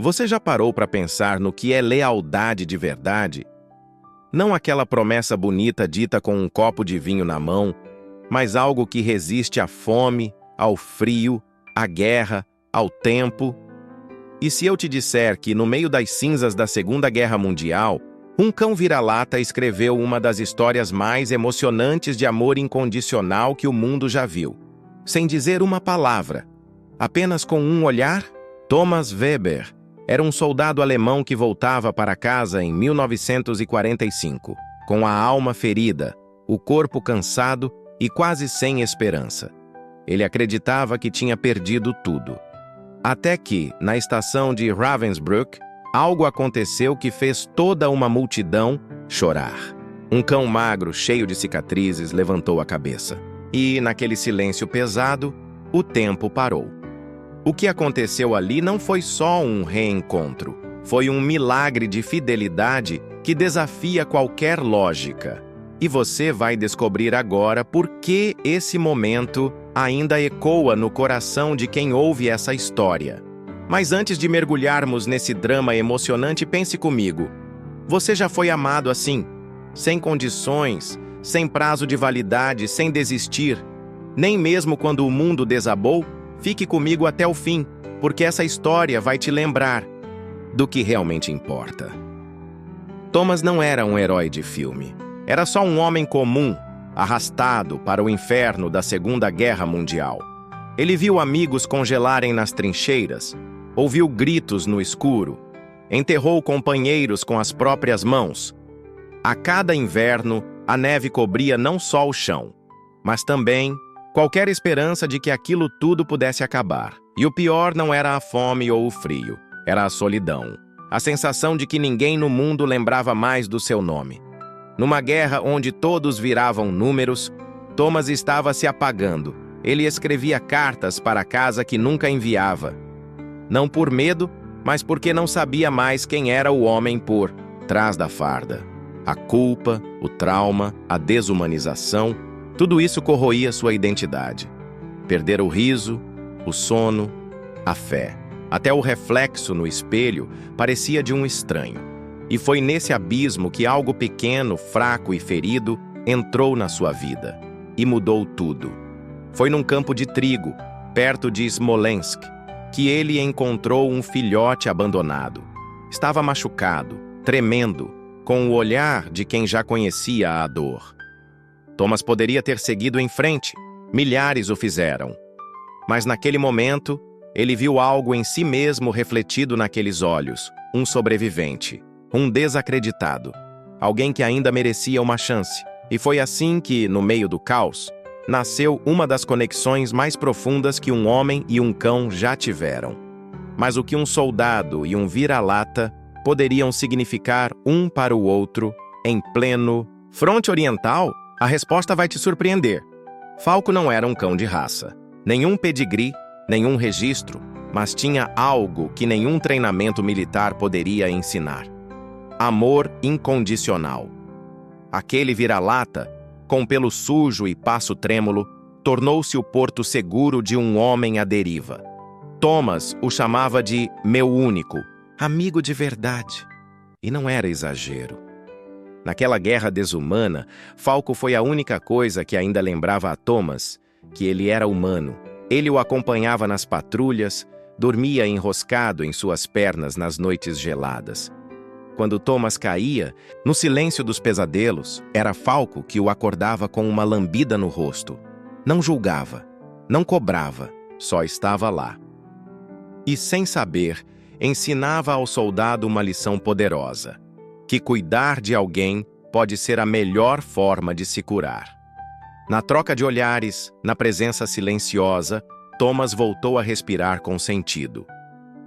Você já parou para pensar no que é lealdade de verdade? Não aquela promessa bonita dita com um copo de vinho na mão, mas algo que resiste à fome, ao frio, à guerra, ao tempo. E se eu te disser que, no meio das cinzas da Segunda Guerra Mundial, um cão vira-lata escreveu uma das histórias mais emocionantes de amor incondicional que o mundo já viu, sem dizer uma palavra, apenas com um olhar? Thomas Weber era um soldado alemão que voltava para casa em 1945, com a alma ferida, o corpo cansado e quase sem esperança. Ele acreditava que tinha perdido tudo. Até que, na estação de Ravensbrück, algo aconteceu que fez toda uma multidão chorar. Um cão magro, cheio de cicatrizes, levantou a cabeça. E, naquele silêncio pesado, o tempo parou. O que aconteceu ali não foi só um reencontro. Foi um milagre de fidelidade que desafia qualquer lógica. E você vai descobrir agora por que esse momento ainda ecoa no coração de quem ouve essa história. Mas antes de mergulharmos nesse drama emocionante, pense comigo. Você já foi amado assim? Sem condições, sem prazo de validade, sem desistir? Nem mesmo quando o mundo desabou? Fique comigo até o fim, porque essa história vai te lembrar do que realmente importa. Thomas não era um herói de filme. Era só um homem comum, arrastado para o inferno da Segunda Guerra Mundial. Ele viu amigos congelarem nas trincheiras, ouviu gritos no escuro, enterrou companheiros com as próprias mãos. A cada inverno, a neve cobria não só o chão, mas também qualquer esperança de que aquilo tudo pudesse acabar. E o pior não era a fome ou o frio, era a solidão. A sensação de que ninguém no mundo lembrava mais do seu nome. Numa guerra onde todos viravam números, Thomas estava se apagando. Ele escrevia cartas para casa que nunca enviava. Não por medo, mas porque não sabia mais quem era o homem por trás da farda. A culpa, o trauma, a desumanização, tudo isso corroía sua identidade. Perder o riso, o sono, a fé. Até o reflexo no espelho parecia de um estranho. E foi nesse abismo que algo pequeno, fraco e ferido entrou na sua vida e mudou tudo. Foi num campo de trigo, perto de Smolensk, que ele encontrou um filhote abandonado. Estava machucado, tremendo, com o olhar de quem já conhecia a dor. Thomas poderia ter seguido em frente, milhares o fizeram. Mas naquele momento, ele viu algo em si mesmo refletido naqueles olhos, um sobrevivente, um desacreditado, alguém que ainda merecia uma chance. E foi assim que, no meio do caos, nasceu uma das conexões mais profundas que um homem e um cão já tiveram. Mas o que um soldado e um vira-lata poderiam significar um para o outro em pleno fronte oriental? A resposta vai te surpreender. Falco não era um cão de raça, nenhum pedigree, nenhum registro, mas tinha algo que nenhum treinamento militar poderia ensinar. Amor incondicional. Aquele vira-lata, com pelo sujo e passo trêmulo, tornou-se o porto seguro de um homem à deriva. Thomas o chamava de meu único, amigo de verdade. E não era exagero. Naquela guerra desumana, Falco foi a única coisa que ainda lembrava a Thomas que ele era humano. Ele o acompanhava nas patrulhas, dormia enroscado em suas pernas nas noites geladas. Quando Thomas caía, no silêncio dos pesadelos, era Falco que o acordava com uma lambida no rosto. Não julgava, não cobrava, só estava lá. E, sem saber, ensinava ao soldado uma lição poderosa: que cuidar de alguém pode ser a melhor forma de se curar. Na troca de olhares, na presença silenciosa, Thomas voltou a respirar com sentido.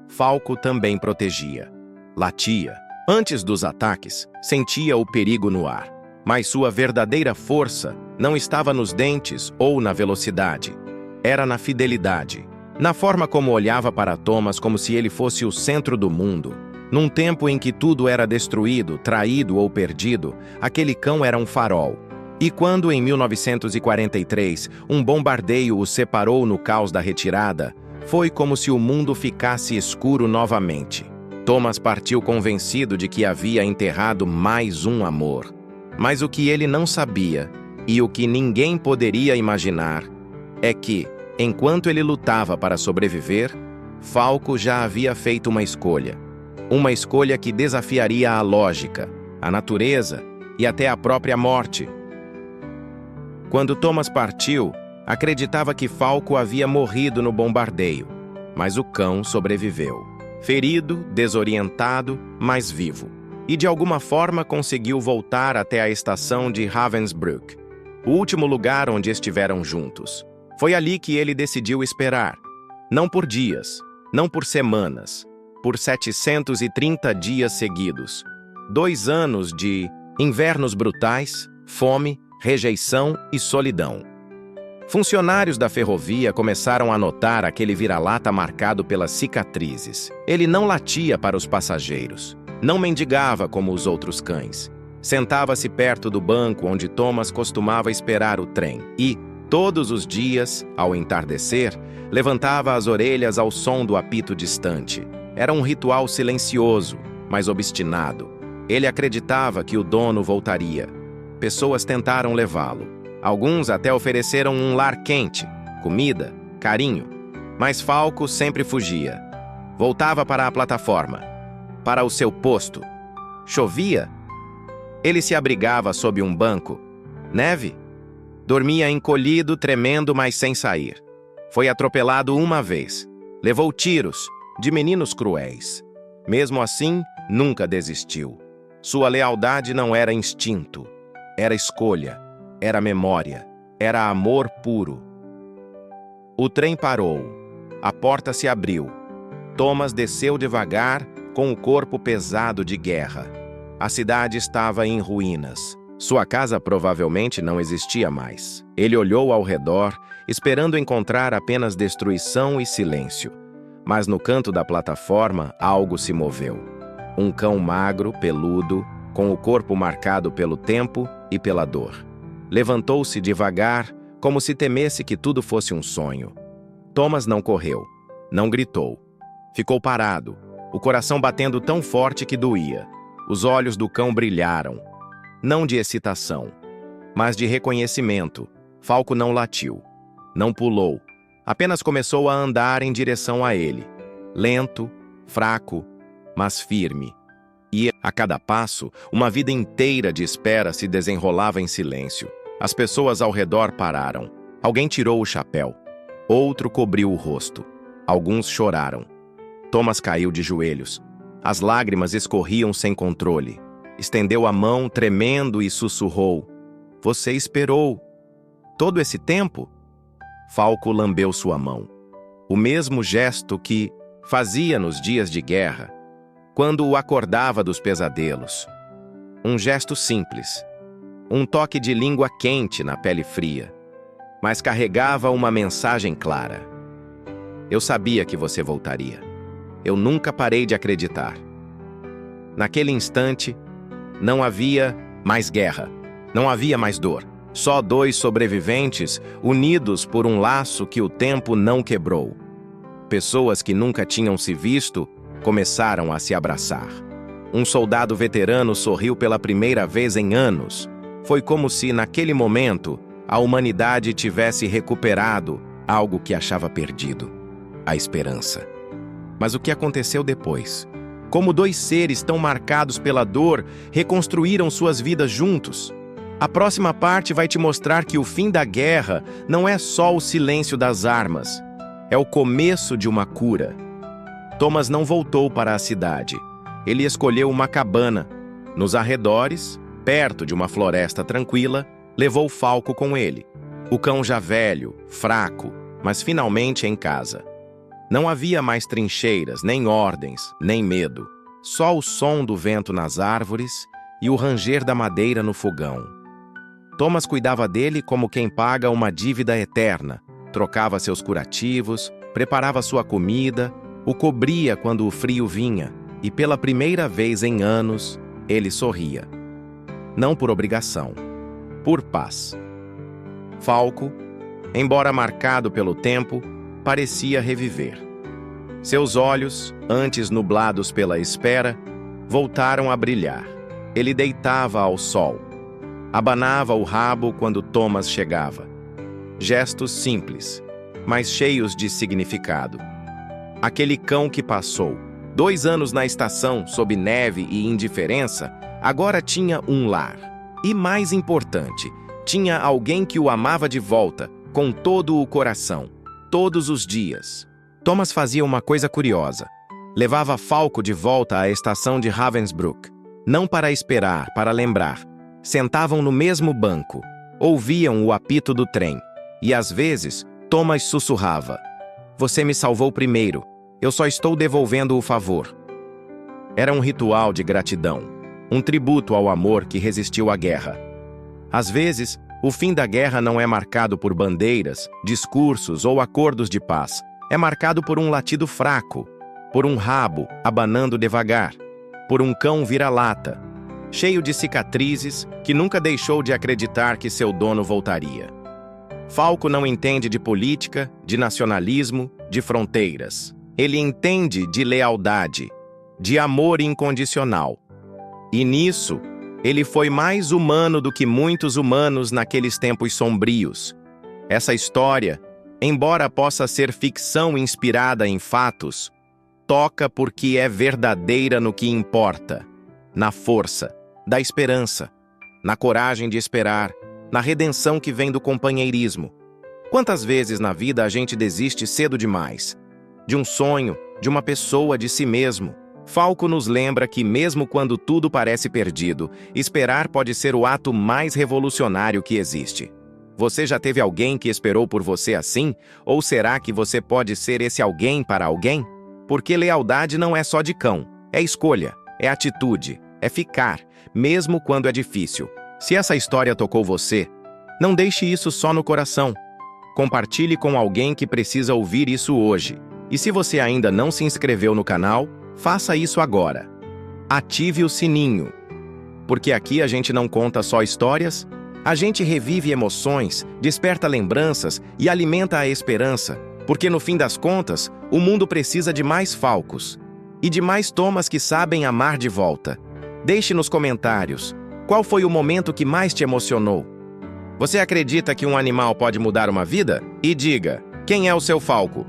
Falco também protegia. Latia. Antes dos ataques, sentia o perigo no ar. Mas sua verdadeira força não estava nos dentes ou na velocidade. Era na fidelidade. Na forma como olhava para Thomas como se ele fosse o centro do mundo. Num tempo em que tudo era destruído, traído ou perdido, aquele cão era um farol. E quando, em 1943, um bombardeio o separou no caos da retirada, foi como se o mundo ficasse escuro novamente. Thomas partiu convencido de que havia enterrado mais um amor. Mas o que ele não sabia, e o que ninguém poderia imaginar, é que, enquanto ele lutava para sobreviver, Falco já havia feito uma escolha. Uma escolha que desafiaria a lógica, a natureza e até a própria morte. Quando Thomas partiu, acreditava que Falco havia morrido no bombardeio, mas o cão sobreviveu. Ferido, desorientado, mas vivo. E de alguma forma conseguiu voltar até a estação de Ravensbrück, o último lugar onde estiveram juntos. Foi ali que ele decidiu esperar. Não por dias, não por semanas, por 730 dias seguidos. 2 anos de invernos brutais, fome, rejeição e solidão. Funcionários da ferrovia começaram a notar aquele vira-lata marcado pelas cicatrizes. Ele não latia para os passageiros, não mendigava como os outros cães. Sentava-se perto do banco onde Thomas costumava esperar o trem e, todos os dias, ao entardecer, levantava as orelhas ao som do apito distante. Era um ritual silencioso, mas obstinado. Ele acreditava que o dono voltaria. Pessoas tentaram levá-lo. Alguns até ofereceram um lar quente, comida, carinho. Mas Falco sempre fugia. Voltava para a plataforma, para o seu posto. Chovia? Ele se abrigava sob um banco. Neve? Dormia encolhido, tremendo, mas sem sair. Foi atropelado uma vez. Levou tiros, de meninos cruéis. Mesmo assim, nunca desistiu. Sua lealdade não era instinto, era escolha. Era memória, era amor puro. O trem parou. A porta se abriu. Thomas desceu devagar, com o corpo pesado de guerra. A cidade estava em ruínas. Sua casa provavelmente não existia mais. Ele olhou ao redor, esperando encontrar apenas destruição e silêncio. Mas no canto da plataforma, algo se moveu. Um cão magro, peludo, com o corpo marcado pelo tempo e pela dor. Levantou-se devagar, como se temesse que tudo fosse um sonho. Thomas não correu, não gritou. Ficou parado, o coração batendo tão forte que doía. Os olhos do cão brilharam, não de excitação, mas de reconhecimento. Falco não latiu, não pulou, apenas começou a andar em direção a ele. Lento, fraco, mas firme. E, a cada passo, uma vida inteira de espera se desenrolava em silêncio. As pessoas ao redor pararam. Alguém tirou o chapéu. Outro cobriu o rosto. Alguns choraram. Thomas caiu de joelhos. As lágrimas escorriam sem controle. Estendeu a mão, tremendo, e sussurrou: "Você esperou todo esse tempo?" Falco lambeu sua mão. O mesmo gesto que fazia nos dias de guerra, quando o acordava dos pesadelos. Um gesto simples, um toque de língua quente na pele fria, mas carregava uma mensagem clara. Eu sabia que você voltaria. Eu nunca parei de acreditar. Naquele instante, não havia mais guerra, não havia mais dor. Só 2 sobreviventes unidos por um laço que o tempo não quebrou. Pessoas que nunca tinham se visto começaram a se abraçar. Um soldado veterano sorriu pela primeira vez em anos. Foi como se, naquele momento, a humanidade tivesse recuperado algo que achava perdido: a esperança. Mas o que aconteceu depois? Como 2 seres tão marcados pela dor reconstruíram suas vidas juntos? A próxima parte vai te mostrar que o fim da guerra não é só o silêncio das armas. É o começo de uma cura. Thomas não voltou para a cidade. Ele escolheu uma cabana. Nos arredores, perto de uma floresta tranquila, levou Falco com ele. O cão já velho, fraco, mas finalmente em casa. Não havia mais trincheiras, nem ordens, nem medo. Só o som do vento nas árvores e o ranger da madeira no fogão. Thomas cuidava dele como quem paga uma dívida eterna. Trocava seus curativos, preparava sua comida, o cobria quando o frio vinha, e pela primeira vez em anos, ele sorria. Não por obrigação, por paz. Falco, embora marcado pelo tempo, parecia reviver. Seus olhos, antes nublados pela espera, voltaram a brilhar. Ele deitava ao sol. Abanava o rabo quando Thomas chegava. Gestos simples, mas cheios de significado. Aquele cão que passou 2 anos na estação sob neve e indiferença, agora tinha um lar. E mais importante, tinha alguém que o amava de volta, com todo o coração, todos os dias. Thomas fazia uma coisa curiosa. Levava Falco de volta à estação de Ravensbrück. Não para esperar, para lembrar. Sentavam no mesmo banco. Ouviam o apito do trem. E às vezes, Thomas sussurrava: "Você me salvou primeiro. Eu só estou devolvendo o favor." Era um ritual de gratidão. Um tributo ao amor que resistiu à guerra. Às vezes, o fim da guerra não é marcado por bandeiras, discursos ou acordos de paz. É marcado por um latido fraco, por um rabo abanando devagar, por um cão vira-lata, cheio de cicatrizes, que nunca deixou de acreditar que seu dono voltaria. Falco não entende de política, de nacionalismo, de fronteiras. Ele entende de lealdade, de amor incondicional. E nisso, ele foi mais humano do que muitos humanos naqueles tempos sombrios. Essa história, embora possa ser ficção inspirada em fatos, toca porque é verdadeira no que importa, na força, da esperança, na coragem de esperar, na redenção que vem do companheirismo. Quantas vezes na vida a gente desiste cedo demais? De um sonho, de uma pessoa, de si mesmo. Falco nos lembra que mesmo quando tudo parece perdido, esperar pode ser o ato mais revolucionário que existe. Você já teve alguém que esperou por você assim? Ou será que você pode ser esse alguém para alguém? Porque lealdade não é só de cão, é escolha, é atitude, é ficar, mesmo quando é difícil. Se essa história tocou você, não deixe isso só no coração. Compartilhe com alguém que precisa ouvir isso hoje. E se você ainda não se inscreveu no canal, faça isso agora. Ative o sininho. Porque aqui a gente não conta só histórias, a gente revive emoções, desperta lembranças e alimenta a esperança. Porque no fim das contas, o mundo precisa de mais Falcos. E de mais Thomas que sabem amar de volta. Deixe nos comentários, qual foi o momento que mais te emocionou? Você acredita que um animal pode mudar uma vida? E diga, quem é o seu Falco?